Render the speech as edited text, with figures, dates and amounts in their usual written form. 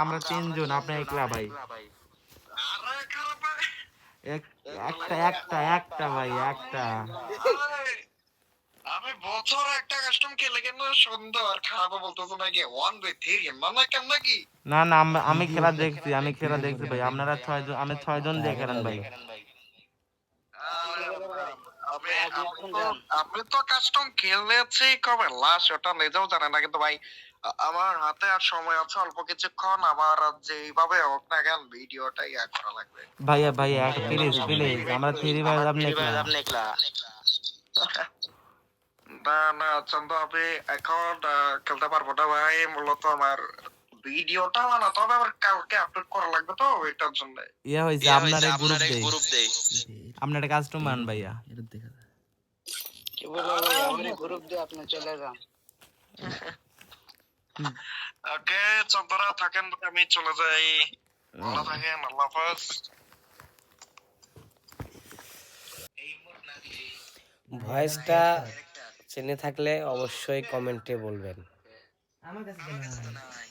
আমরা তিনজন, আপনি একলা ভাই। আরে খারাপ ভাই। একটা ভাই, একটা। আমি বছর একটা কাস্টম খেলে কেন সুন্দর খারাপ বলতেছো নাকি? 1v3 মানে কেন নাকি? না না, আমি খেলা দেখছি, ভাই। আপনারা 6 জন, আমি 6 জন দিয়ে খেলেন ভাই। আরে ভাই, আমি তো কাস্টম খেলেছি কবে লাস্ট ওটা নিজেও জানে না, কিন্তু ভাই আমার হাতে আর সময় আছে অল্প কিছুক্ষণ। আমার যেইভাবে হোক না কেন ভিডিওটা করা লাগবে। ভাইয়া প্লিজ প্লিজ, আমরা 3 ভাই, আপনি একলা। না না চন্দ্র, আমি এখন খেলতে পারবো না ভাই। মূলত আমার ভিডিওটা বানাতে হবে, আবার কালকে আপলোড করা লাগবে তো এটার জন্য। ইয়া হইছে, আপনারে গ্রুপ দেই, আপনারে কাস্টম বানান ভাইয়া। কি বলে ভাই, আমারে গ্রুপ দিয়ে আপনি চলে যান। ওকে চন্দ্রা থাকেন, আমি চলে যাই। ভালো থাকেন, আল্লাহ হাফেজ। ভয়েসটা চেনে থাকলে অবশ্যই কমেন্টে বলবেন। আমার কাছে তো নাই।